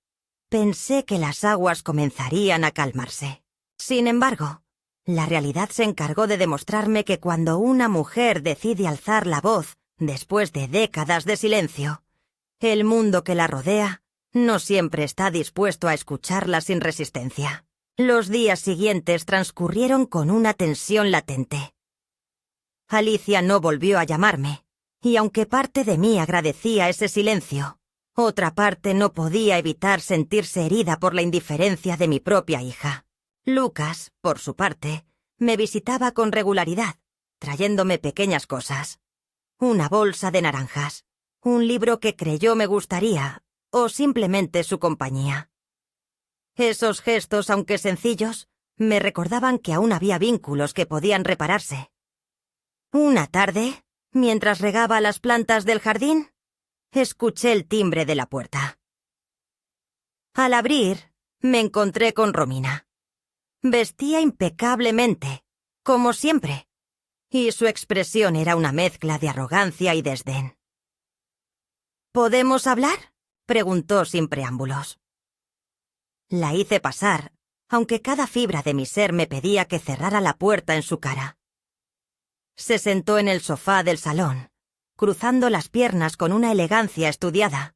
pensé que las aguas comenzarían a calmarse. Sin embargo, la realidad se encargó de demostrarme que cuando una mujer decide alzar la voz después de décadas de silencio, el mundo que la rodea no siempre está dispuesto a escucharla sin resistencia. Los días siguientes transcurrieron con una tensión latente. Alicia no volvió a llamarme, y aunque parte de mí agradecía ese silencio, otra parte no podía evitar sentirse herida por la indiferencia de mi propia hija. Lucas, por su parte, me visitaba con regularidad, trayéndome pequeñas cosas. Una bolsa de naranjas, un libro que creyó me gustaría, o simplemente su compañía. Esos gestos, aunque sencillos, me recordaban que aún había vínculos que podían repararse. Una tarde, mientras regaba las plantas del jardín, escuché el timbre de la puerta. Al abrir, me encontré con Romina. Vestía impecablemente, como siempre, y su expresión era una mezcla de arrogancia y desdén. —¿Podemos hablar? preguntó sin preámbulos. La hice pasar, aunque cada fibra de mi ser me pedía que cerrara la puerta en su cara. Se sentó en el sofá del salón, cruzando las piernas con una elegancia estudiada.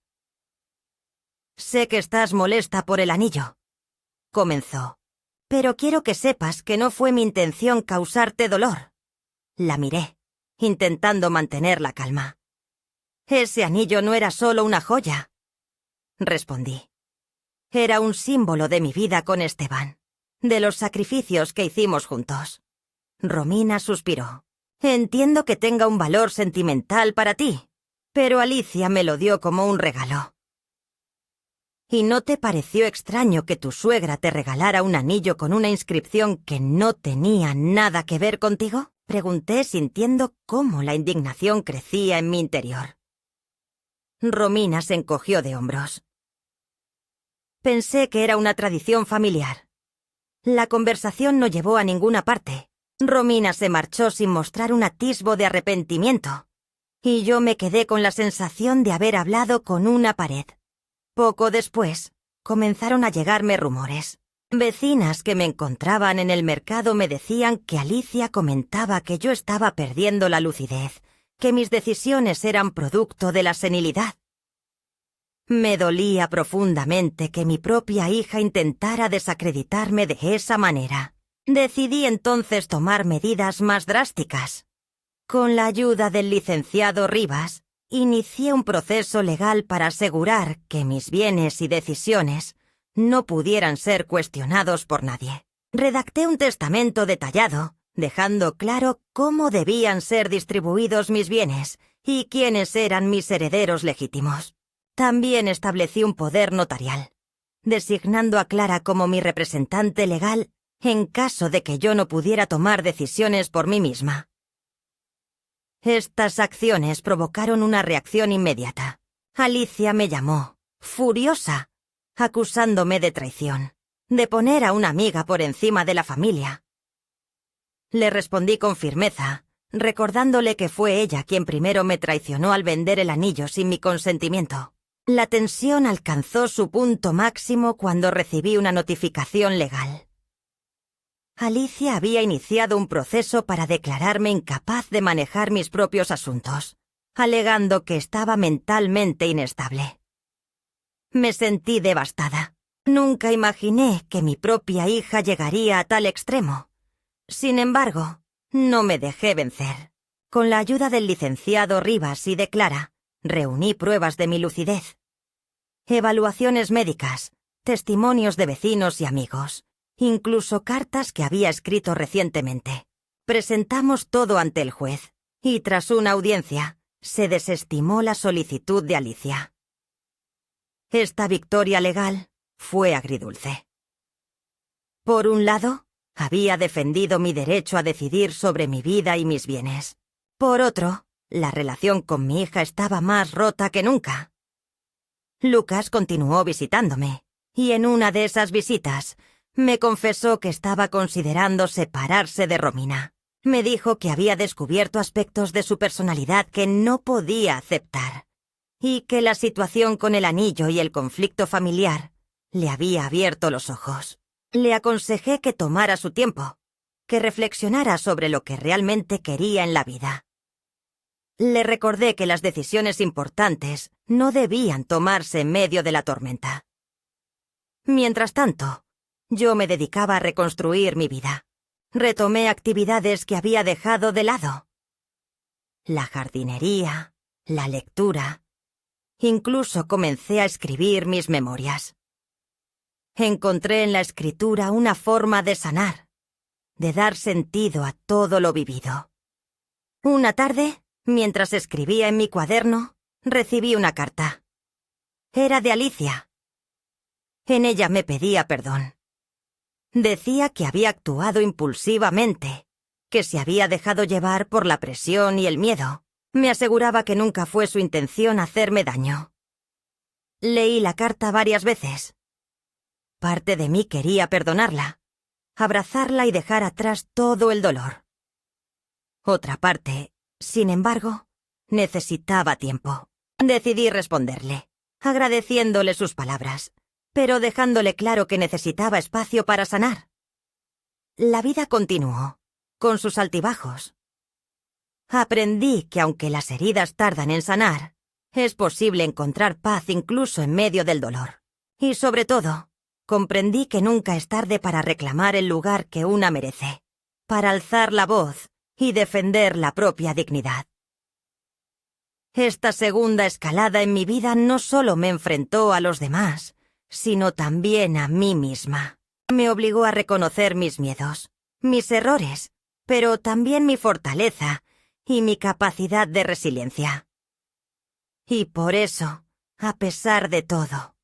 «Sé que estás molesta por el anillo», comenzó, «pero quiero que sepas que no fue mi intención causarte dolor». La miré, intentando mantener la calma. «Ese anillo no era solo una joya», respondí. «Era un símbolo de mi vida con Esteban, de los sacrificios que hicimos juntos». Romina suspiró. «Entiendo que tenga un valor sentimental para ti, pero Alicia me lo dio como un regalo». «¿Y no te pareció extraño que tu suegra te regalara un anillo con una inscripción que no tenía nada que ver contigo?», pregunté sintiendo cómo la indignación crecía en mi interior. Romina se encogió de hombros. «Pensé que era una tradición familiar». La conversación no llevó a ninguna parte. Romina se marchó sin mostrar un atisbo de arrepentimiento, y yo me quedé con la sensación de haber hablado con una pared. Poco después, comenzaron a llegarme rumores. Vecinas que me encontraban en el mercado me decían que Alicia comentaba que yo estaba perdiendo la lucidez, que mis decisiones eran producto de la senilidad. Me dolía profundamente que mi propia hija intentara desacreditarme de esa manera. Decidí entonces tomar medidas más drásticas. Con la ayuda del licenciado Rivas, inicié un proceso legal para asegurar que mis bienes y decisiones no pudieran ser cuestionados por nadie. Redacté un testamento detallado, dejando claro cómo debían ser distribuidos mis bienes y quiénes eran mis herederos legítimos. También establecí un poder notarial, designando a Clara como mi representante legal en caso de que yo no pudiera tomar decisiones por mí misma. Estas acciones provocaron una reacción inmediata. Alicia me llamó, furiosa, acusándome de traición, de poner a una amiga por encima de la familia. Le respondí con firmeza, recordándole que fue ella quien primero me traicionó al vender el anillo sin mi consentimiento. La tensión alcanzó su punto máximo cuando recibí una notificación legal. Alicia había iniciado un proceso para declararme incapaz de manejar mis propios asuntos, alegando que estaba mentalmente inestable. Me sentí devastada. Nunca imaginé que mi propia hija llegaría a tal extremo. Sin embargo, no me dejé vencer. Con la ayuda del licenciado Rivas y de Clara, reuní pruebas de mi lucidez. Evaluaciones médicas, testimonios de vecinos y amigos, incluso cartas que había escrito recientemente. Presentamos todo ante el juez, y tras una audiencia, se desestimó la solicitud de Alicia. Esta victoria legal fue agridulce. Por un lado, había defendido mi derecho a decidir sobre mi vida y mis bienes. Por otro, la relación con mi hija estaba más rota que nunca. Lucas continuó visitándome, y en una de esas visitas me confesó que estaba considerando separarse de Romina. Me dijo que había descubierto aspectos de su personalidad que no podía aceptar, y que la situación con el anillo y el conflicto familiar le había abierto los ojos. Le aconsejé que tomara su tiempo, que reflexionara sobre lo que realmente quería en la vida. Le recordé que las decisiones importantes no debían tomarse en medio de la tormenta. Mientras tanto, yo me dedicaba a reconstruir mi vida. Retomé actividades que había dejado de lado. La jardinería, la lectura. Incluso comencé a escribir mis memorias. Encontré en la escritura una forma de sanar, de dar sentido a todo lo vivido. Una tarde, mientras escribía en mi cuaderno, recibí una carta. Era de Alicia. En ella me pedía perdón. Decía que había actuado impulsivamente, que se había dejado llevar por la presión y el miedo. Me aseguraba que nunca fue su intención hacerme daño. Leí la carta varias veces. Parte de mí quería perdonarla, abrazarla y dejar atrás todo el dolor. Otra parte, sin embargo, necesitaba tiempo. Decidí responderle. agradeciéndole sus palabras, pero dejándole claro que necesitaba espacio para sanar. La vida continuó, con sus altibajos. Aprendí que aunque las heridas tardan en sanar, es posible encontrar paz incluso en medio del dolor. Y sobre todo, comprendí que nunca es tarde para reclamar el lugar que una merece, para alzar la voz y defender la propia dignidad. Esta segunda escalada en mi vida no solo me enfrentó a los demás, sino también a mí misma. Me obligó a reconocer mis miedos, mis errores, pero también mi fortaleza y mi capacidad de resiliencia. Y por eso, a pesar de todo,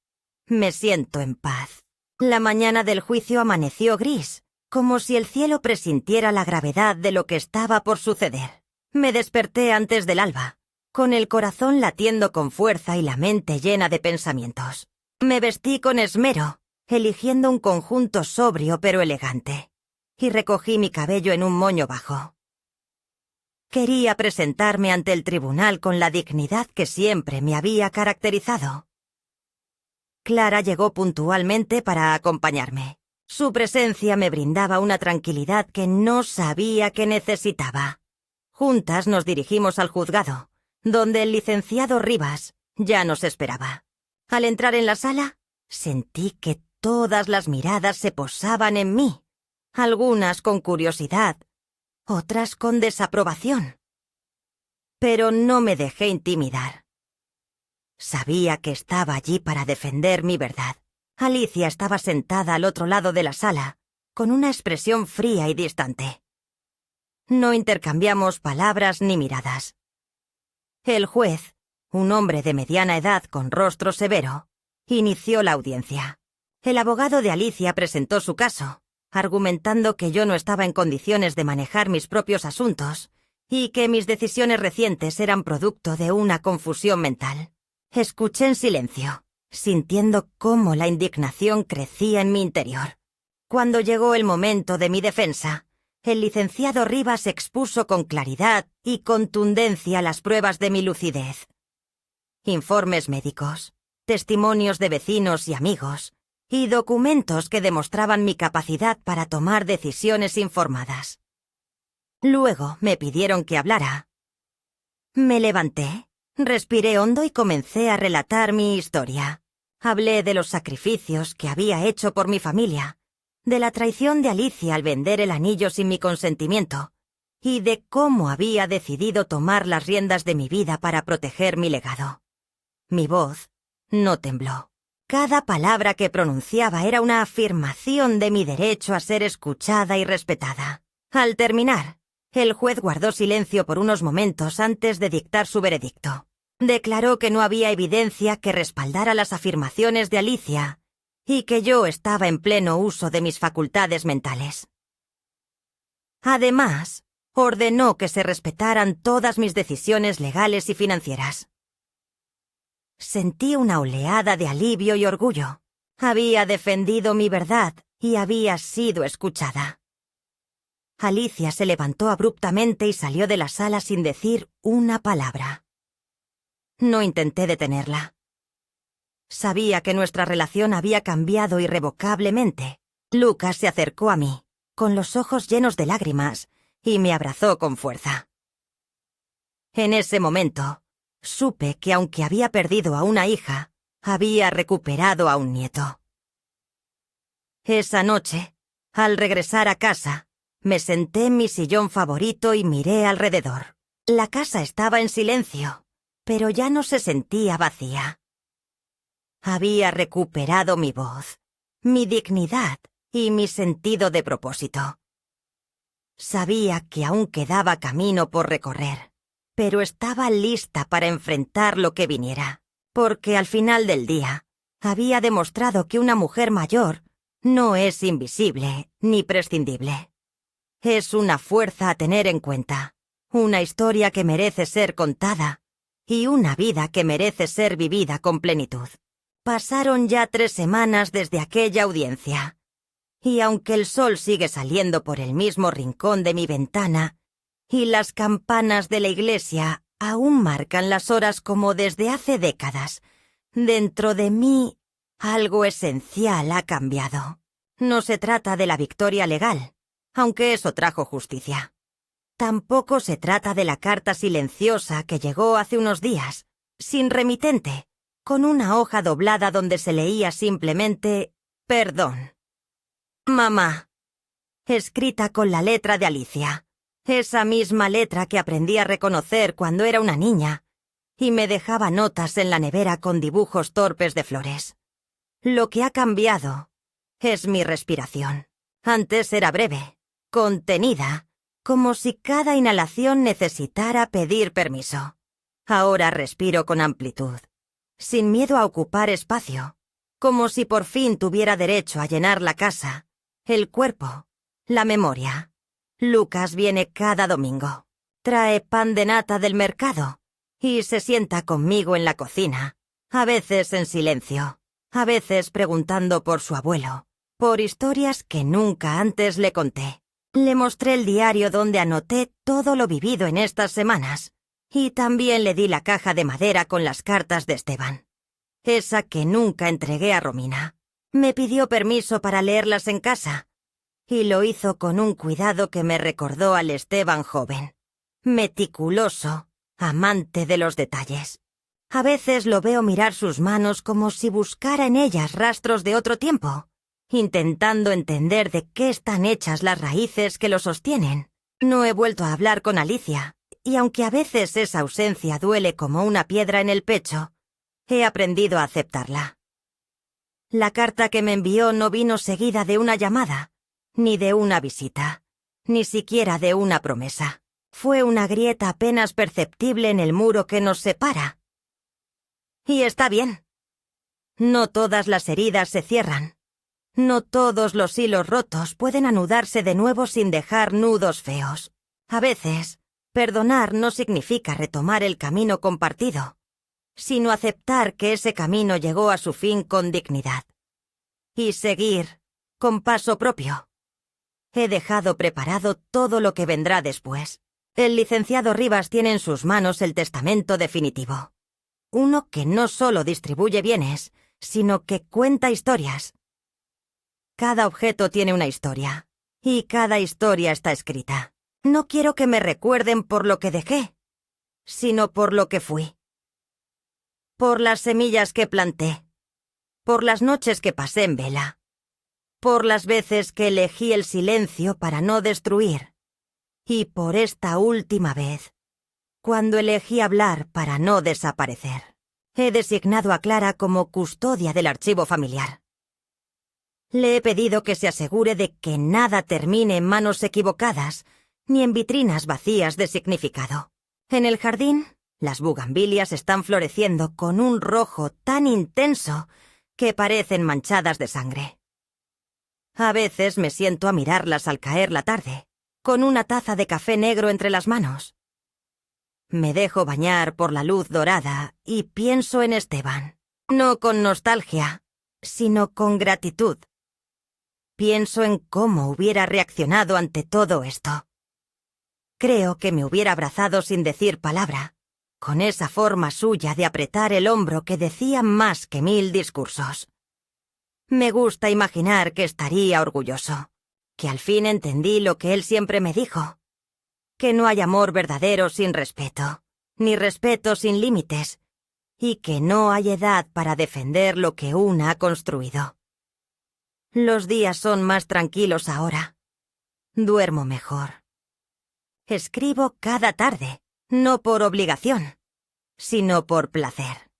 me siento en paz. La mañana del juicio amaneció gris, como si el cielo presintiera la gravedad de lo que estaba por suceder. Me desperté antes del alba, con el corazón latiendo con fuerza y la mente llena de pensamientos. Me vestí con esmero, eligiendo un conjunto sobrio pero elegante, y recogí mi cabello en un moño bajo. Quería presentarme ante el tribunal con la dignidad que siempre me había caracterizado. Clara llegó puntualmente para acompañarme. Su presencia me brindaba una tranquilidad que no sabía que necesitaba. Juntas nos dirigimos al juzgado, donde el licenciado Rivas ya nos esperaba. Al entrar en la sala, sentí que todas las miradas se posaban en mí, algunas con curiosidad, otras con desaprobación. Pero no me dejé intimidar. Sabía que estaba allí para defender mi verdad. Alicia estaba sentada al otro lado de la sala, con una expresión fría y distante. No intercambiamos palabras ni miradas. El juez, un hombre de mediana edad con rostro severo, inició la audiencia. El abogado de Alicia presentó su caso, argumentando que yo no estaba en condiciones de manejar mis propios asuntos y que mis decisiones recientes eran producto de una confusión mental. Escuché en silencio, sintiendo cómo la indignación crecía en mi interior. Cuando llegó el momento de mi defensa, el licenciado Rivas expuso con claridad y contundencia las pruebas de mi lucidez. Informes médicos, testimonios de vecinos y amigos, y documentos que demostraban mi capacidad para tomar decisiones informadas. Luego me pidieron que hablara. Me levanté, respiré hondo y comencé a relatar mi historia. Hablé de los sacrificios que había hecho por mi familia, de la traición de Alicia al vender el anillo sin mi consentimiento, y de cómo había decidido tomar las riendas de mi vida para proteger mi legado. Mi voz no tembló. Cada palabra que pronunciaba era una afirmación de mi derecho a ser escuchada y respetada. Al terminar, el juez guardó silencio por unos momentos antes de dictar su veredicto. Declaró que no había evidencia que respaldara las afirmaciones de Alicia y que yo estaba en pleno uso de mis facultades mentales. Además, ordenó que se respetaran todas mis decisiones legales y financieras. Sentí una oleada de alivio y orgullo. Había defendido mi verdad y había sido escuchada. Alicia se levantó abruptamente y salió de la sala sin decir una palabra. No intenté detenerla. Sabía que nuestra relación había cambiado irrevocablemente. Lucas se acercó a mí, con los ojos llenos de lágrimas, y me abrazó con fuerza. En ese momento, supe que aunque había perdido a una hija, había recuperado a un nieto. Esa noche, al regresar a casa, me senté en mi sillón favorito y miré alrededor. La casa estaba en silencio, pero ya no se sentía vacía. Había recuperado mi voz, mi dignidad y mi sentido de propósito. Sabía que aún quedaba camino por recorrer, pero estaba lista para enfrentar lo que viniera, porque al final del día había demostrado que una mujer mayor no es invisible ni prescindible. Es una fuerza a tener en cuenta, una historia que merece ser contada y una vida que merece ser vivida con plenitud. Pasaron ya 3 semanas desde aquella audiencia, y aunque el sol sigue saliendo por el mismo rincón de mi ventana, y las campanas de la iglesia aún marcan las horas como desde hace décadas, Dentro de mí, algo esencial ha cambiado. No se trata de la victoria legal, aunque eso trajo justicia. Tampoco se trata de la carta silenciosa que llegó hace unos días, sin remitente, con una hoja doblada donde se leía simplemente «Perdón». Mamá. Escrita con la letra de Alicia. Esa misma letra que aprendí a reconocer cuando era una niña, y me dejaba notas en la nevera con dibujos torpes de flores. Lo que ha cambiado es mi respiración. Antes era breve, contenida, como si cada inhalación necesitara pedir permiso. Ahora respiro con amplitud, sin miedo a ocupar espacio, como si por fin tuviera derecho a llenar la casa, el cuerpo, la memoria. Lucas viene cada domingo. Trae pan de nata del mercado y se sienta conmigo en la cocina, a veces en silencio, a veces preguntando por su abuelo, por historias que nunca antes le conté. Le mostré el diario donde anoté todo lo vivido en estas semanas, y también le di la caja de madera con las cartas de Esteban, esa que nunca entregué a Romina. Me pidió permiso para leerlas en casa, y lo hizo con un cuidado que me recordó al Esteban joven, meticuloso, amante de los detalles. A veces lo veo mirar sus manos como si buscara en ellas rastros de otro tiempo, intentando entender de qué están hechas las raíces que lo sostienen. No he vuelto a hablar con Alicia, y aunque a veces esa ausencia duele como una piedra en el pecho, he aprendido a aceptarla. La carta que me envió no vino seguida de una llamada, ni de una visita, ni siquiera de una promesa. Fue una grieta apenas perceptible en el muro que nos separa. Y está bien. No todas las heridas se cierran. No todos los hilos rotos pueden anudarse de nuevo sin dejar nudos feos. A veces, perdonar no significa retomar el camino compartido, sino aceptar que ese camino llegó a su fin con dignidad. Y seguir, con paso propio. He dejado preparado todo lo que vendrá después. El licenciado Rivas tiene en sus manos el testamento definitivo. Uno que no solo distribuye bienes, sino que cuenta historias. Cada objeto tiene una historia, y cada historia está escrita. No quiero que me recuerden por lo que dejé, sino por lo que fui. Por las semillas que planté, por las noches que pasé en vela, por las veces que elegí el silencio para no destruir, y por esta última vez, cuando elegí hablar para no desaparecer. He designado a Clara como custodia del archivo familiar. Le he pedido que se asegure de que nada termine en manos equivocadas, ni en vitrinas vacías de significado. En el jardín, las bugambilias están floreciendo con un rojo tan intenso que parecen manchadas de sangre. A veces me siento a mirarlas al caer la tarde, con una taza de café negro entre las manos. Me dejo bañar por la luz dorada y pienso en Esteban, no con nostalgia, sino con gratitud. Pienso en cómo hubiera reaccionado ante todo esto. Creo que me hubiera abrazado sin decir palabra, con esa forma suya de apretar el hombro que decía más que 1000 discursos. Me gusta imaginar que estaría orgulloso, que al fin entendí lo que él siempre me dijo, que no hay amor verdadero sin respeto, ni respeto sin límites, y que no hay edad para defender lo que una ha construido. Los días son más tranquilos ahora. Duermo mejor. Escribo cada tarde, no por obligación, sino por placer.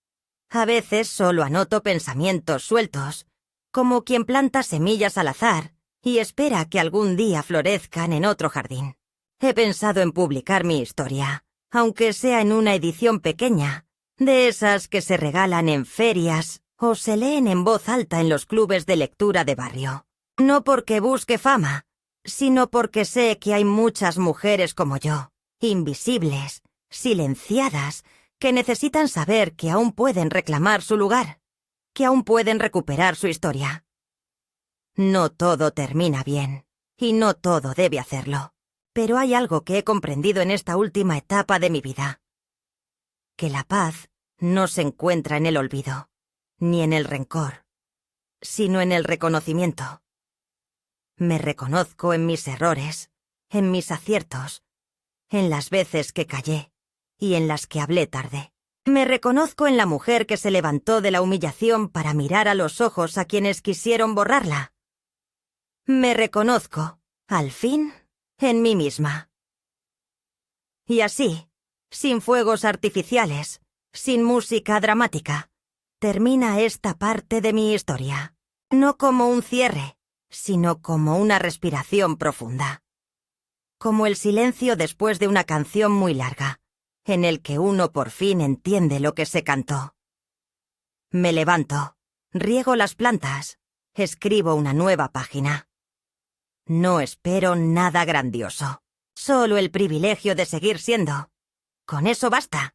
A veces solo anoto pensamientos sueltos, como quien planta semillas al azar y espera que algún día florezcan en otro jardín. He pensado en publicar mi historia, aunque sea en una edición pequeña, de esas que se regalan en ferias o se leen en voz alta en los clubes de lectura de barrio. No porque busque fama, sino porque sé que hay muchas mujeres como yo, invisibles, silenciadas, que necesitan saber que aún pueden reclamar su lugar, que aún pueden recuperar su historia. No todo termina bien, y no todo debe hacerlo. Pero hay algo que he comprendido en esta última etapa de mi vida. Que la paz no se encuentra en el olvido, ni en el rencor, sino en el reconocimiento. Me reconozco en mis errores, en mis aciertos, en las veces que callé y en las que hablé tarde. Me reconozco en la mujer que se levantó de la humillación para mirar a los ojos a quienes quisieron borrarla. Me reconozco, al fin, en mí misma. Y así, sin fuegos artificiales, sin música dramática, termina esta parte de mi historia. No como un cierre, sino como una respiración profunda. Como el silencio después de una canción muy larga, en el que uno por fin entiende lo que se cantó. Me levanto, riego las plantas, escribo una nueva página. No espero nada grandioso, solo el privilegio de seguir siendo. Con eso basta.